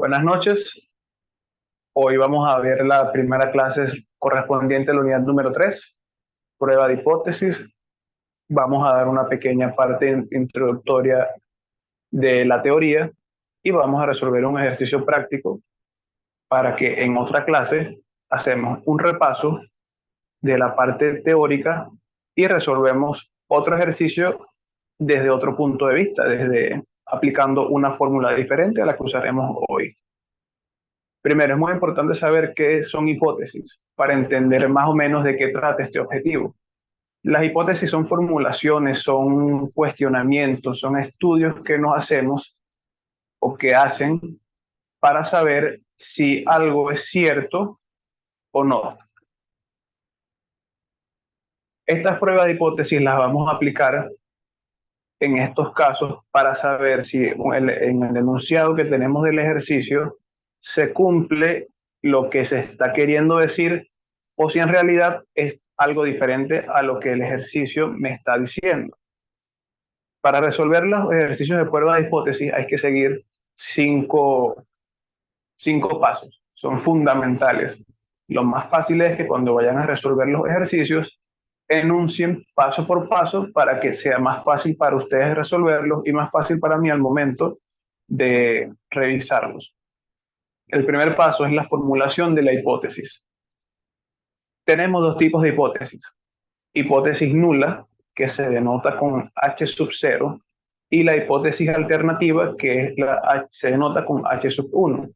Buenas noches. Hoy vamos a ver la primera clase correspondiente a la unidad número 3, prueba de hipótesis. Vamos a dar una pequeña parte introductoria de la teoría y vamos a resolver un ejercicio práctico para que en otra clase hacemos un repaso de la parte teórica y resolvemos otro ejercicio desde otro punto de vista, desde aplicando una fórmula diferente a la que usaremos hoy. Primero, es muy importante saber qué son hipótesis para entender más o menos de qué trata este objetivo. Las hipótesis son formulaciones, son cuestionamientos, son estudios que nos hacemos o que hacen para saber si algo es cierto o no. Estas pruebas de hipótesis las vamos a aplicar en estos casos para saber si en el enunciado que tenemos del ejercicio se cumple lo que se está queriendo decir o si en realidad es algo diferente a lo que el ejercicio me está diciendo. Para resolver los ejercicios de prueba de hipótesis hay que seguir cinco, cinco pasos. Son fundamentales. Lo más fácil es que cuando vayan a resolver los ejercicios, enuncien paso por paso para que sea más fácil para ustedes resolverlos y más fácil para mí al momento de revisarlos. El primer paso es la formulación de la hipótesis. Tenemos dos tipos de hipótesis. Hipótesis nula, que se denota con H sub 0, y la hipótesis alternativa, que es se denota con H sub 1.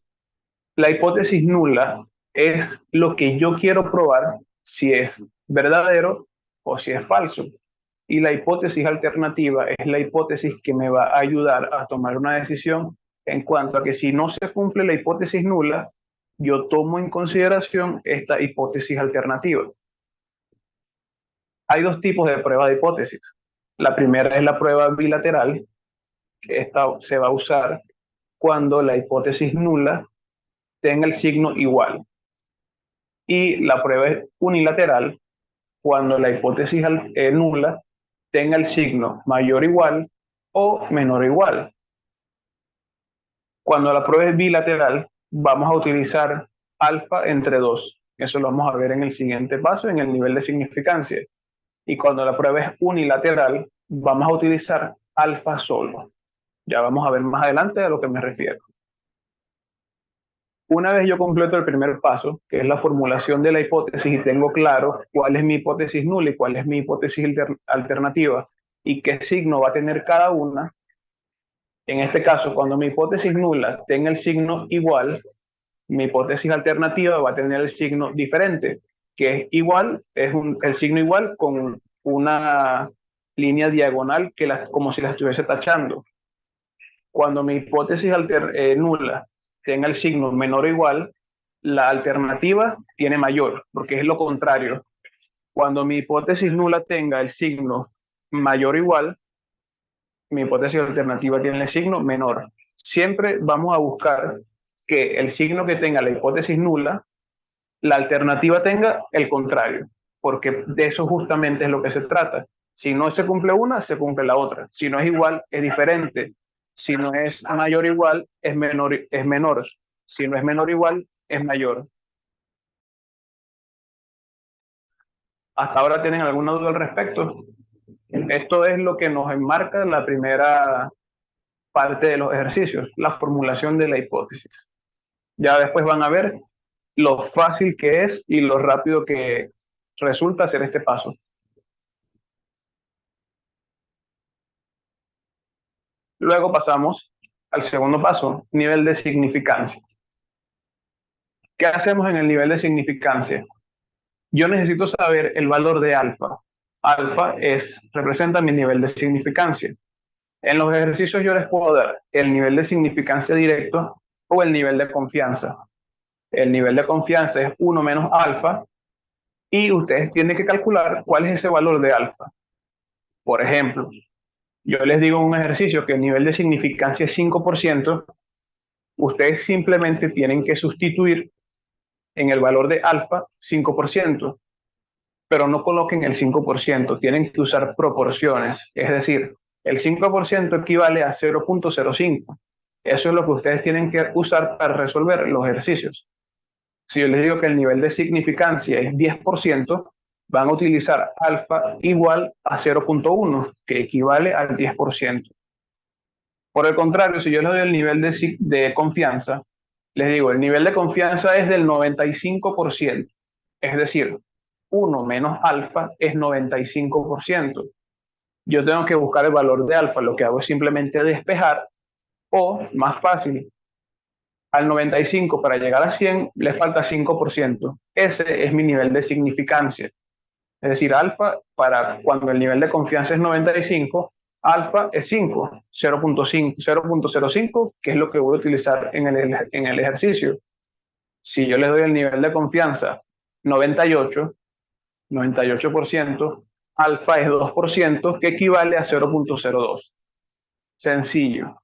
La hipótesis nula es lo que yo quiero probar si es verdadero o si es falso. Y la hipótesis alternativa es la hipótesis que me va a ayudar a tomar una decisión en cuanto a que si no se cumple la hipótesis nula, yo tomo en consideración esta hipótesis alternativa. Hay dos tipos de prueba de hipótesis. La primera es la prueba bilateral, que esta se va a usar cuando la hipótesis nula tenga el signo igual. Y la prueba es unilateral cuando la hipótesis nula tenga el signo mayor o igual o menor o igual. Cuando la prueba es bilateral, vamos a utilizar alfa entre 2. Eso lo vamos a ver en el siguiente paso, en el nivel de significancia. Y cuando la prueba es unilateral, vamos a utilizar alfa solo. Ya vamos a ver más adelante a lo que me refiero. Una vez yo completo el primer paso, que es la formulación de la hipótesis, y tengo claro cuál es mi hipótesis nula y cuál es mi hipótesis alternativa y qué signo va a tener cada una, en este caso, cuando mi hipótesis nula tenga el signo igual, mi hipótesis alternativa va a tener el signo diferente, que es igual, el signo igual con una línea diagonal como si la estuviese tachando. Cuando mi hipótesis nula tenga el signo menor o igual, la alternativa tiene mayor, porque es lo contrario. Cuando mi hipótesis nula tenga el signo mayor o igual, mi hipótesis alternativa tiene el signo menor. Siempre vamos a buscar que el signo que tenga la hipótesis nula, la alternativa tenga el contrario, porque de eso justamente es lo que se trata. Si no se cumple una, se cumple la otra. Si no es igual, es diferente. Si no es mayor o igual, es menor, es menor. Si no es menor o igual, es mayor. ¿Hasta ahora tienen alguna duda al respecto? Esto es lo que nos enmarca la primera parte de los ejercicios, la formulación de la hipótesis. Ya después van a ver lo fácil que es y lo rápido que resulta hacer este paso. Luego pasamos al segundo paso, nivel de significancia. ¿Qué hacemos en el nivel de significancia? Yo necesito saber el valor de alfa. Alfa representa mi nivel de significancia. En los ejercicios yo les puedo dar el nivel de significancia directo o el nivel de confianza. El nivel de confianza es 1 menos alfa y ustedes tienen que calcular cuál es ese valor de alfa. Por ejemplo, yo les digo en un ejercicio que el nivel de significancia es 5%, ustedes simplemente tienen que sustituir en el valor de alfa 5%, pero no coloquen el 5%, tienen que usar proporciones, es decir, el 5% equivale a 0,05. Eso es lo que ustedes tienen que usar para resolver los ejercicios. Si yo les digo que el nivel de significancia es 10%, van a utilizar alfa igual a 0,1, que equivale al 10%. Por el contrario, si yo les doy el nivel de confianza, les digo, el nivel de confianza es del 95%, es decir, 1 menos alfa es 95%. Yo tengo que buscar el valor de alfa, lo que hago es simplemente despejar, o más fácil, al 95 para llegar a 100 le falta 5%. Ese es mi nivel de significancia. Es decir, alfa, para cuando el nivel de confianza es 95, alfa es 5, 0,5, 0,05, que es lo que voy a utilizar en el ejercicio. Si yo le doy el nivel de confianza 98, 98%, alfa es 2%, que equivale a 0,02. Sencillo.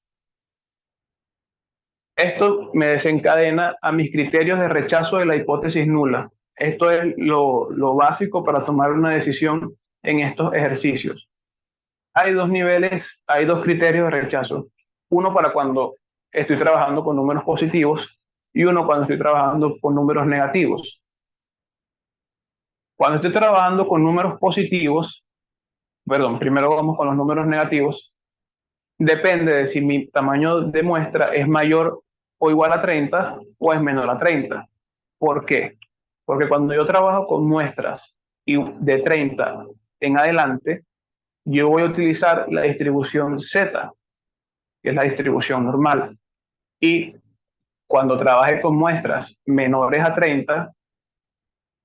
Esto me desencadena a mis criterios de rechazo de la hipótesis nula. Esto es lo básico para tomar una decisión en estos ejercicios. Hay dos niveles, hay dos criterios de rechazo. Uno para cuando estoy trabajando con números positivos y uno cuando estoy trabajando con números negativos. Cuando estoy trabajando con números positivos, perdón, primero vamos con los números negativos, depende de si mi tamaño de muestra es mayor o igual a 30 o es menor a 30. ¿Por qué? Porque cuando yo trabajo con muestras de 30 en adelante, yo voy a utilizar la distribución Z, que es la distribución normal. Y cuando trabaje con muestras menores a 30,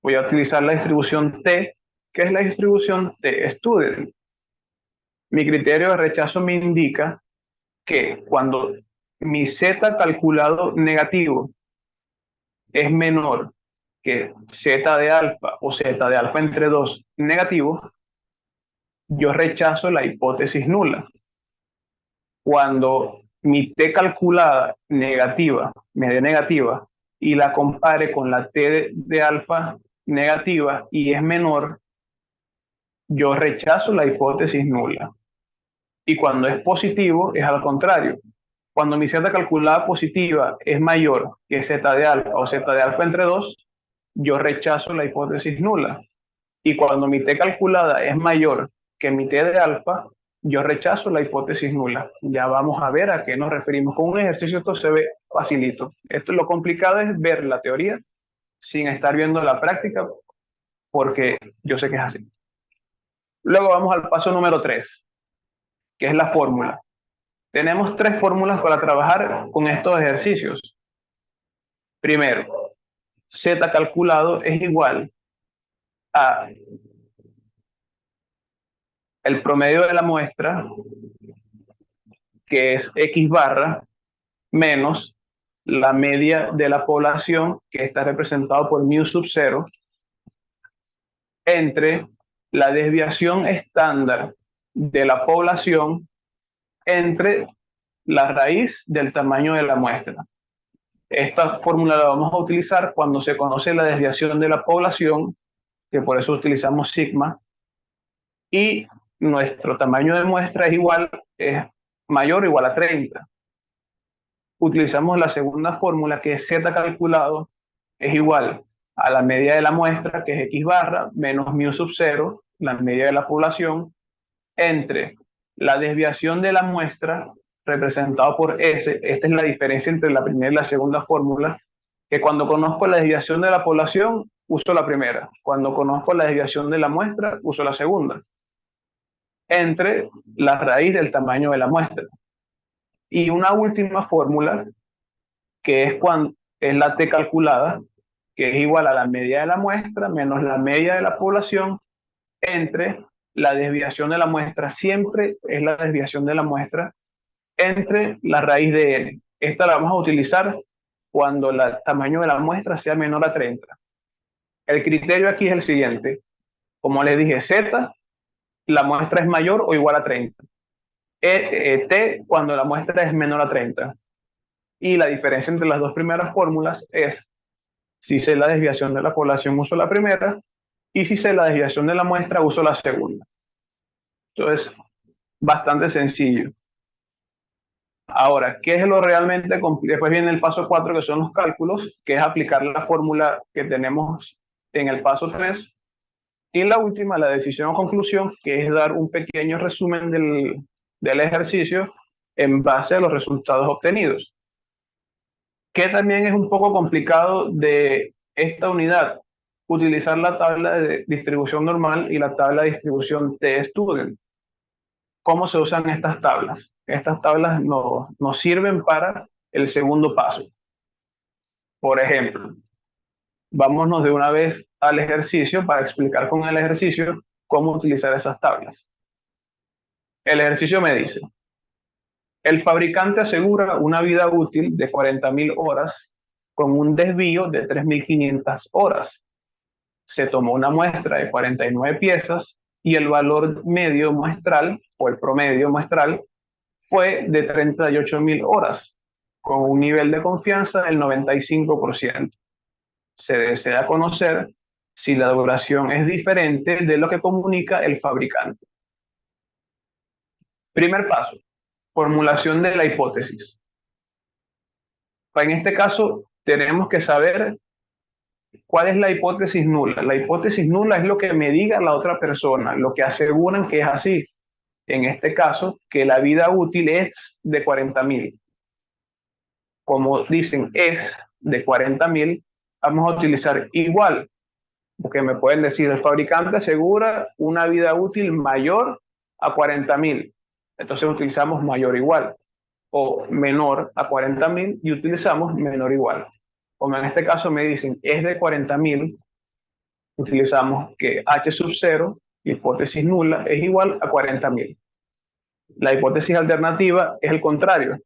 voy a utilizar la distribución T, que es la distribución T-Student. Mi criterio de rechazo me indica que cuando mi Z calculado negativo es menor que Z de alfa o Z de alfa entre 2 negativo, yo rechazo la hipótesis nula. Cuando mi T calculada negativa me dé negativa y la compare con la T de alfa negativa y es menor, yo rechazo la hipótesis nula. Y cuando es positivo, es al contrario. Cuando mi Z calculada positiva es mayor que Z de alfa o Z de alfa entre 2, yo rechazo la hipótesis nula. Y cuando mi T calculada es mayor que mi T de alfa, yo rechazo la hipótesis nula. Ya vamos a ver a qué nos referimos. Con un ejercicio esto se ve facilito. Esto lo complicado es ver la teoría sin estar viendo la práctica, porque yo sé que es así. Luego vamos al paso número 3, que es la fórmula. Tenemos tres fórmulas para trabajar con estos ejercicios. Primero, Z calculado es igual a el promedio de la muestra, que es X barra, menos la media de la población, que está representado por mu sub 0, entre la desviación estándar de la población entre la raíz del tamaño de la muestra. Esta fórmula la vamos a utilizar cuando se conoce la desviación de la población, que por eso utilizamos sigma, y nuestro tamaño de muestra es mayor o igual a 30. Utilizamos la segunda fórmula, que es Z calculado es igual a la media de la muestra, que es X barra, menos mu sub 0, la media de la población, entre la desviación de la muestra, representado por S. Esta es la diferencia entre la primera y la segunda fórmula, que cuando conozco la desviación de la población, uso la primera. Cuando conozco la desviación de la muestra, uso la segunda. Entre la raíz del tamaño de la muestra. Y una última fórmula, que es la T calculada, que es igual a la media de la muestra menos la media de la población, entre la desviación de la muestra, siempre es la desviación de la muestra, entre la raíz de n. Esta la vamos a utilizar cuando el tamaño de la muestra sea menor a 30. El criterio aquí es el siguiente. Como les dije, Z, la muestra es mayor o igual a 30. T, cuando la muestra es menor a 30. Y la diferencia entre las dos primeras fórmulas es, si sé la desviación de la población, uso la primera, y si sé la desviación de la muestra, uso la segunda. Entonces, bastante sencillo. Ahora, ¿qué es lo realmente complejo? Después viene el paso 4, que son los cálculos, que es aplicar la fórmula que tenemos en el paso 3. Y la última, la decisión o conclusión, que es dar un pequeño resumen del ejercicio en base a los resultados obtenidos. Que también es un poco complicado de esta unidad, utilizar la tabla de distribución normal y la tabla de distribución T-Student. ¿Cómo se usan estas tablas? Estas tablas nos sirven para el segundo paso. Por ejemplo, vámonos de una vez al ejercicio para explicar con el ejercicio cómo utilizar esas tablas. El ejercicio me dice, el fabricante asegura una vida útil de 40.000 horas con un desvío de 3.500 horas. Se tomó una muestra de 49 piezas y el valor medio muestral o el promedio muestral fue de 38.000 horas, con un nivel de confianza del 95%. Se desea conocer si la duración es diferente de lo que comunica el fabricante. Primer paso, formulación de la hipótesis. En este caso, tenemos que saber cuál es la hipótesis nula. La hipótesis nula es lo que me diga la otra persona, lo que aseguran que es así. En este caso, que la vida útil es de 40.000. Como dicen es de 40.000, vamos a utilizar igual, porque me pueden decir el fabricante asegura una vida útil mayor a 40.000. Entonces utilizamos mayor igual, o menor a 40.000 y utilizamos menor igual. Como en este caso me dicen es de 40.000, utilizamos que h sub 0, hipótesis nula, es igual a 40.000. La hipótesis alternativa es el contrario,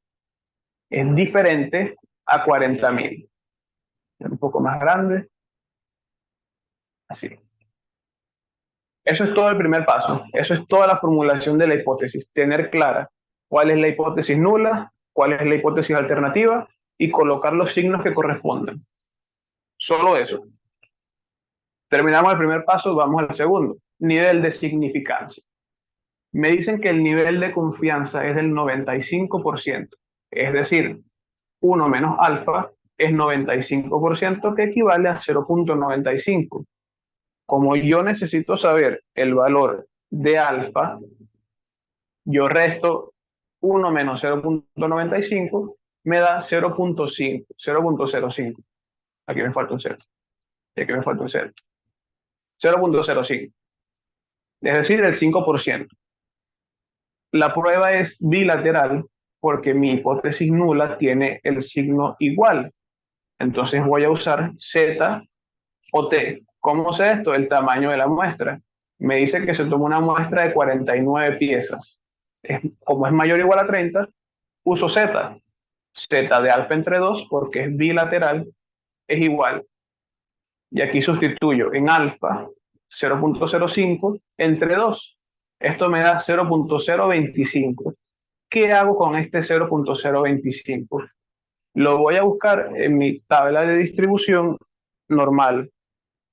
es diferente a 40.000. Un poco más grande, así. Eso es todo el primer paso, eso es toda la formulación de la hipótesis, tener clara cuál es la hipótesis nula, cuál es la hipótesis alternativa y colocar los signos que correspondan. Solo eso. Terminamos el primer paso, vamos al segundo, nivel de significancia. Me dicen que el nivel de confianza es del 95%, es decir, 1 menos alfa es 95%, que equivale a 0.95. Como yo necesito saber el valor de alfa, yo resto 1 menos 0.95, me da 0.5, 0.05. Aquí me falta un 0. Aquí me falta un 0. 0.05. Es decir, el 5%. La prueba es bilateral porque mi hipótesis nula tiene el signo igual. Entonces voy a usar Z o T. ¿Cómo sé esto? El tamaño de la muestra. Me dice que se tomó una muestra de 49 piezas. Como es mayor o igual a 30, uso Z. Z de alfa entre 2 porque es bilateral, es igual. Y aquí sustituyo en alfa 0.05 entre 2. Esto me da 0.025. ¿Qué hago con este 0.025? Lo voy a buscar en mi tabla de distribución normal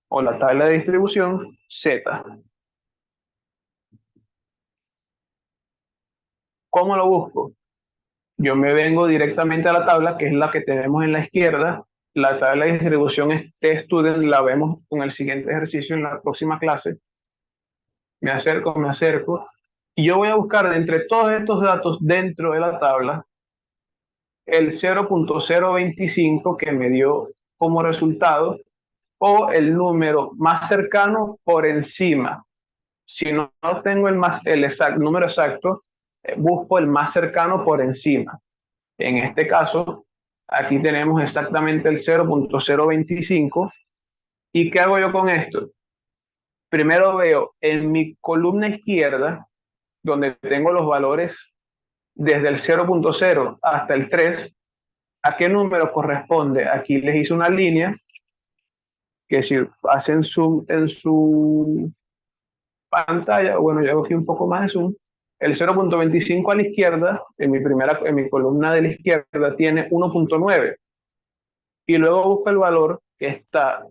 o la tabla de distribución Z. ¿Cómo lo busco? Yo me vengo directamente a la tabla, que es la que tenemos en la izquierda. La tabla de distribución T-Student la vemos con el siguiente ejercicio en la próxima clase. Me acerco. Y yo voy a buscar de entre todos estos datos dentro de la tabla el 0.025 que me dio como resultado o el número más cercano por encima. Si no tengo el número exacto, busco el más cercano por encima. En este caso, aquí tenemos exactamente el 0.025. ¿Y qué hago yo con esto? Primero veo en mi columna izquierda, donde tengo los valores desde el 0.0 hasta el 3, ¿a qué número corresponde? Aquí les hice una línea que si hacen zoom en su pantalla, bueno, yo hago aquí un poco más de zoom, el 0.25 a la izquierda, en mi columna de la izquierda, tiene 1.9. Y luego busco el valor que está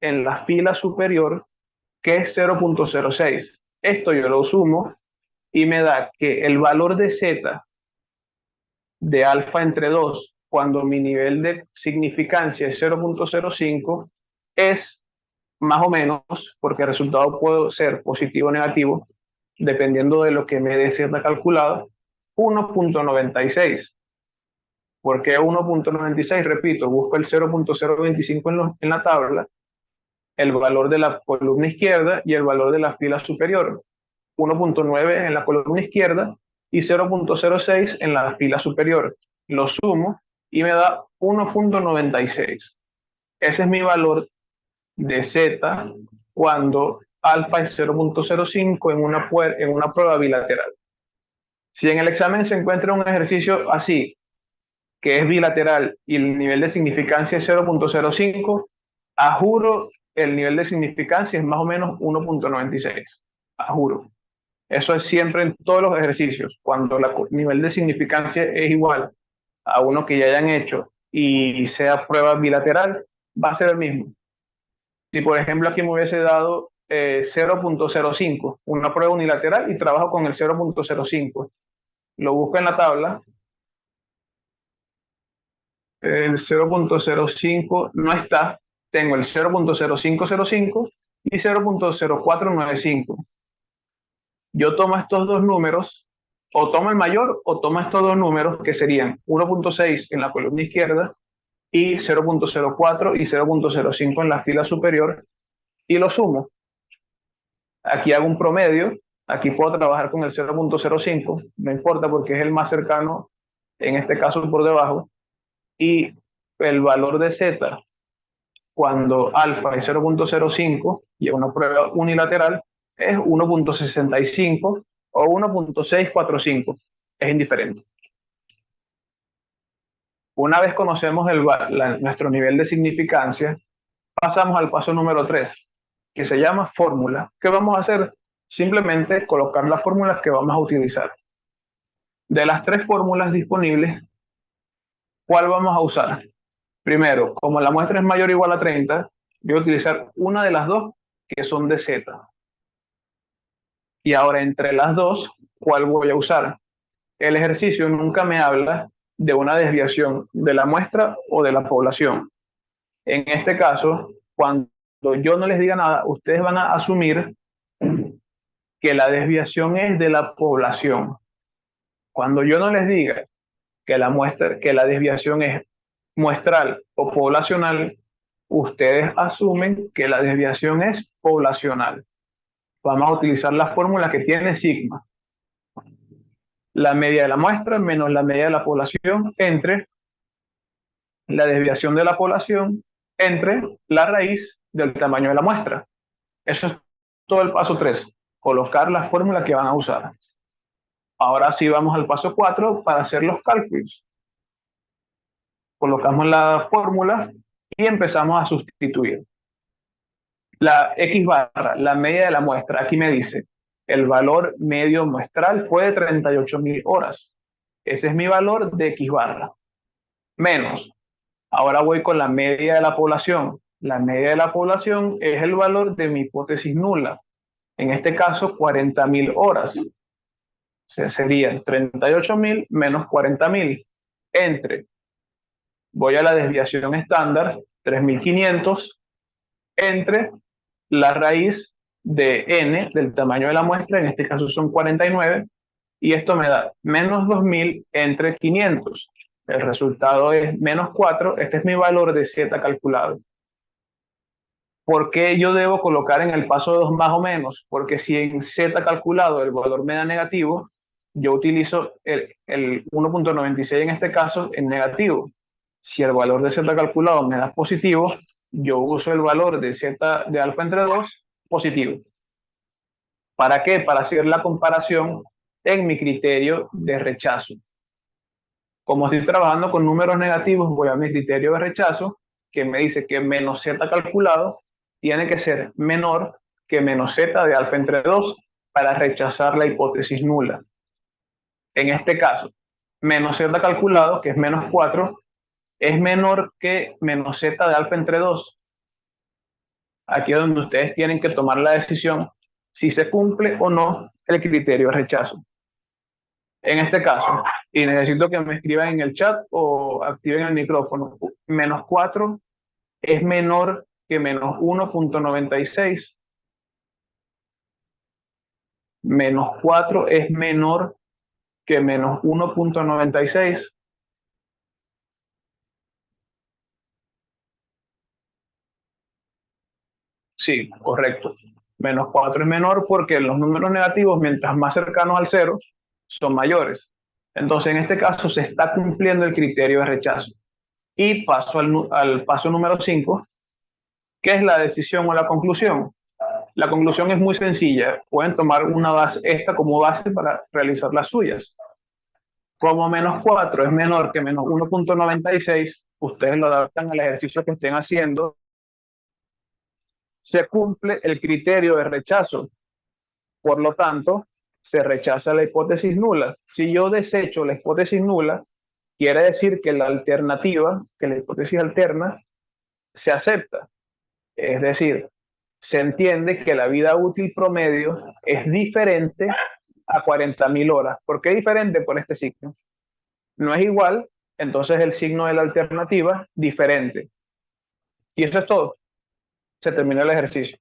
en la fila superior, que es 0.06. Esto yo lo sumo y me da que el valor de Z de alfa entre 2 cuando mi nivel de significancia es 0.05 es más o menos, porque el resultado puede ser positivo o negativo, dependiendo de lo que me dé Z calculado, 1.96. ¿Por qué 1.96? Repito, busco el 0.025 en la tabla, el valor de la columna izquierda y el valor de la fila superior. 1.9 en la columna izquierda y 0.06 en la fila superior. Lo sumo y me da 1.96. Ese es mi valor de Z cuando alfa es 0.05 en una prueba bilateral. Si en el examen se encuentra un ejercicio así, que es bilateral y el nivel de significancia es 0.05, a juro el nivel de significancia es más o menos 1.96. A juro. Eso es siempre en todos los ejercicios. Cuando el nivel de significancia es igual a uno que ya hayan hecho y sea prueba bilateral, va a ser el mismo. Si por ejemplo aquí me hubiese dado 0.05, una prueba unilateral y trabajo con el 0.05, lo busco en la tabla, el 0.05 no está, tengo el 0.0505 y 0.0495. Yo tomo estos dos números, o tomo el mayor o tomo estos dos números que serían 1.6 en la columna izquierda y 0.04 y 0.05 en la fila superior y lo sumo. Aquí hago un promedio, aquí puedo trabajar con el 0.05, no importa porque es el más cercano, en este caso por debajo, y el valor de Z cuando alfa es 0.05 y es una prueba unilateral es 1.65 o 1.645, es indiferente. Una vez conocemos nuestro nivel de significancia, pasamos al paso número 3, que se llama fórmula. ¿Qué vamos a hacer? Simplemente colocar las fórmulas que vamos a utilizar. De las tres fórmulas disponibles, ¿cuál vamos a usar? Primero, como la muestra es mayor o igual a 30, voy a utilizar una de las dos que son de Z. Y ahora entre las dos, ¿cuál voy a usar? El ejercicio nunca me habla de una desviación de la muestra o de la población. En este caso, cuando yo no les diga nada, ustedes van a asumir que la desviación es de la población. Cuando yo no les diga que la desviación es muestral o poblacional, ustedes asumen que la desviación es poblacional. Vamos a utilizar la fórmula que tiene sigma. La media de la muestra menos la media de la población entre la desviación de la población entre la raíz del tamaño de la muestra. Eso es todo el paso 3, colocar la fórmula que van a usar. Ahora sí vamos al paso 4 para hacer los cálculos. Colocamos la fórmula y empezamos a sustituir. La X barra, la media de la muestra, aquí me dice, el valor medio muestral fue de 38.000 horas. Ese es mi valor de X barra. Menos, ahora voy con la media de la población. La media de la población es el valor de mi hipótesis nula. En este caso, 40.000 horas. O sea, serían 38.000 menos 40.000. Entre, voy a la desviación estándar, 3.500, entre la raíz de n, del tamaño de la muestra, en este caso son 49, y esto me da menos 2.000 entre 500. El resultado es menos 4, este es mi valor de Z calculado. ¿Por qué yo debo colocar en el paso 2 más o menos? Porque si en Z calculado el valor me da negativo, yo utilizo el 1.96 en este caso en negativo. Si el valor de Z calculado me da positivo, yo uso el valor de Z de alfa entre 2 positivo. ¿Para qué? Para hacer la comparación en mi criterio de rechazo. Como estoy trabajando con números negativos, voy a mi criterio de rechazo, que me dice que menos Z calculado tiene que ser menor que menos Z de alfa entre 2 para rechazar la hipótesis nula. En este caso, menos Z calculado, que es menos 4, es menor que menos Z de alfa entre 2. Aquí es donde ustedes tienen que tomar la decisión si se cumple o no el criterio de rechazo. En este caso, y necesito que me escriban en el chat o activen el micrófono, -4 es menor que -1,96. -4 es menor que -1,96. Sí, correcto. -4 es menor porque los números negativos, mientras más cercanos al cero, son mayores. Entonces, en este caso, se está cumpliendo el criterio de rechazo. Y paso al paso número 5, que es la decisión o la conclusión. La conclusión es muy sencilla. Pueden tomar una base, esta como base para realizar las suyas. Como -4 es menor que -1,96, ustedes lo adaptan al ejercicio que estén haciendo. Se cumple el criterio de rechazo. Por lo tanto, se rechaza la hipótesis nula. Si yo desecho la hipótesis nula, quiere decir que la alternativa, que la hipótesis alterna, se acepta. Es decir, se entiende que la vida útil promedio es diferente a 40.000 horas. ¿Por qué diferente? Por este signo. No es igual, entonces el signo de la alternativa, diferente. Y eso es todo. Se termina el ejercicio.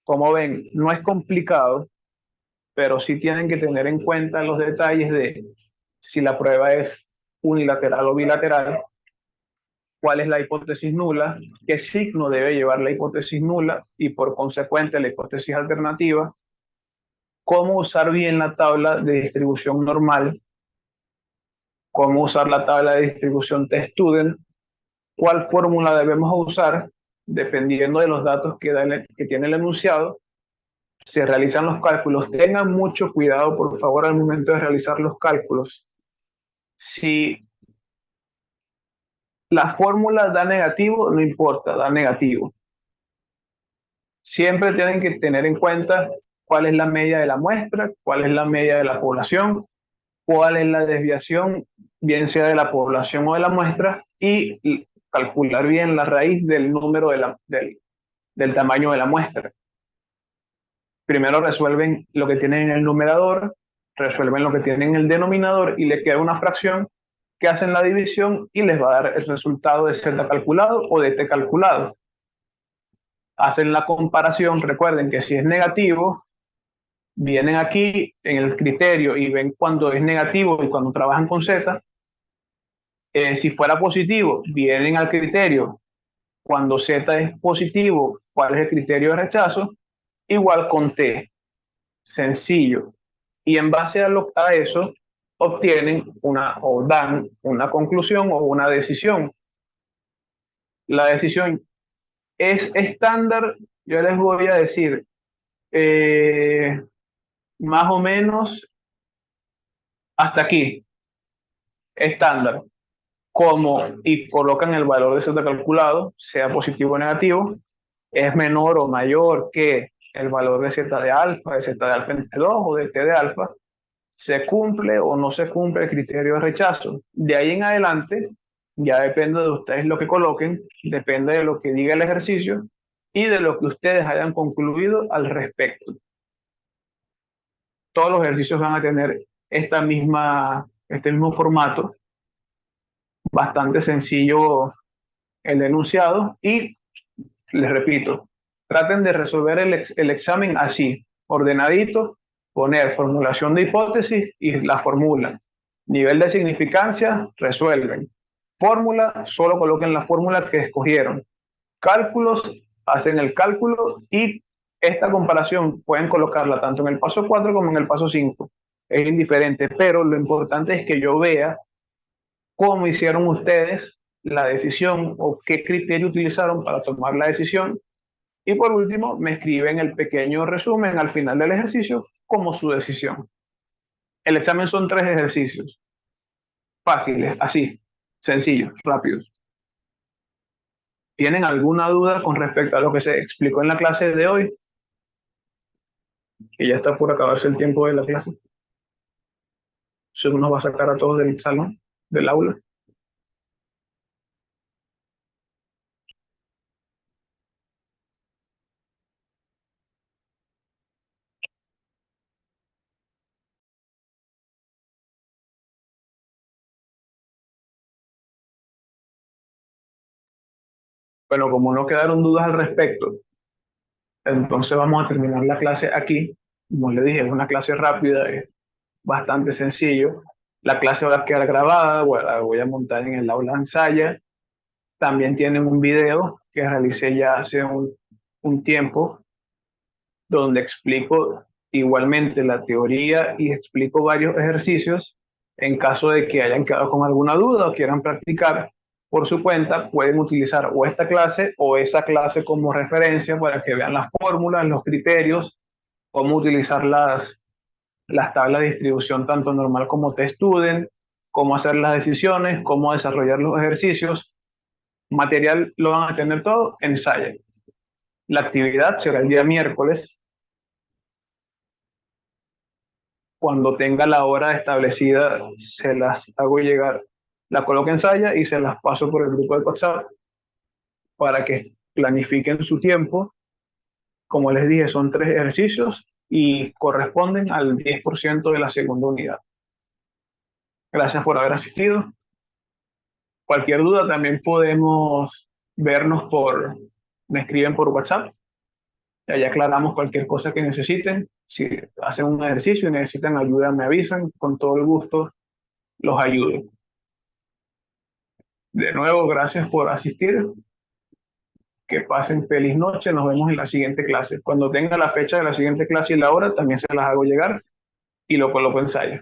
Como ven, no es complicado, pero sí tienen que tener en cuenta los detalles de si la prueba es unilateral o bilateral, cuál es la hipótesis nula, qué signo debe llevar la hipótesis nula y por consecuente la hipótesis alternativa, cómo usar bien la tabla de distribución normal, cómo usar la tabla de distribución t-student, cuál fórmula debemos usar dependiendo de los datos que tiene el enunciado. Se realizan los cálculos. Tengan mucho cuidado, por favor, al momento de realizar los cálculos. Si la fórmula da negativo, no importa, da negativo. Siempre tienen que tener en cuenta cuál es la media de la muestra, cuál es la media de la población, cuál es la desviación, bien sea de la población o de la muestra, y calcular bien la raíz del número del tamaño de la muestra. Primero resuelven lo que tienen en el numerador, resuelven lo que tienen en el denominador y le queda una fracción que hacen la división y les va a dar el resultado de z calculado o de t calculado. Hacen la comparación, recuerden que si es negativo, vienen aquí en el criterio y ven cuando es negativo y cuando trabajan con z. Si fuera positivo, vienen al criterio cuando z es positivo, cuál es el criterio de rechazo, igual con t, sencillo. Y en base a eso, obtienen o dan una conclusión o una decisión. La decisión es estándar, yo les voy a decir, eh, más o menos hasta aquí, estándar. Como y colocan el valor de z calculado, sea positivo o negativo, es menor o mayor que el valor de z de z de alfa entre 2 o de t de alfa, se cumple o no se cumple el criterio de rechazo. De ahí en adelante, ya depende de ustedes lo que coloquen, depende de lo que diga el ejercicio y de lo que ustedes hayan concluido al respecto. Todos los ejercicios van a tener este mismo formato, bastante sencillo el enunciado y les repito, traten de resolver el examen así, ordenadito, poner formulación de hipótesis y la fórmula. Nivel de significancia, resuelven. Fórmula, solo coloquen la fórmula que escogieron. Cálculos, hacen el cálculo y esta comparación pueden colocarla tanto en el paso 4 como en el paso 5. Es indiferente, pero lo importante es que yo vea cómo hicieron ustedes la decisión o qué criterio utilizaron para tomar la decisión. Y por último, me escriben el pequeño resumen al final del ejercicio como su decisión. El examen son 3 ejercicios, fáciles, así, sencillos, rápidos. ¿Tienen alguna duda con respecto a lo que se explicó en la clase de hoy? Que ya está por acabarse el tiempo de la clase. Eso nos va a sacar a todos del salón, del aula. Bueno, como no quedaron dudas al respecto, entonces vamos a terminar la clase aquí. Como le dije, es una clase rápida, es bastante sencillo. La clase va a quedar grabada, la voy a montar en el aula Ensaya. También tienen un video que realicé ya hace un tiempo, donde explico igualmente la teoría y explico varios ejercicios. En caso de que hayan quedado con alguna duda o quieran practicar por su cuenta, pueden utilizar o esta clase o esa clase como referencia para que vean las fórmulas, los criterios, cómo utilizar las tablas de distribución tanto normal como test-student, cómo hacer las decisiones, cómo desarrollar los ejercicios. Material lo van a tener todo en Science. La actividad será el día miércoles. Cuando tenga la hora establecida, se las hago llegar, la coloco en Saya y se las paso por el grupo de WhatsApp para que planifiquen su tiempo. Como les dije, son 3 ejercicios y corresponden al 10% de la segunda unidad. Gracias por haber asistido. Cualquier duda también podemos vernos me escriben por WhatsApp. Y allá aclaramos cualquier cosa que necesiten. Si hacen un ejercicio y necesitan ayuda, me avisan. Con todo el gusto los ayudo. De nuevo, gracias por asistir. Que pasen feliz noche. Nos vemos en la siguiente clase. Cuando tenga la fecha de la siguiente clase y la hora, también se las hago llegar y lo coloco en ensayo.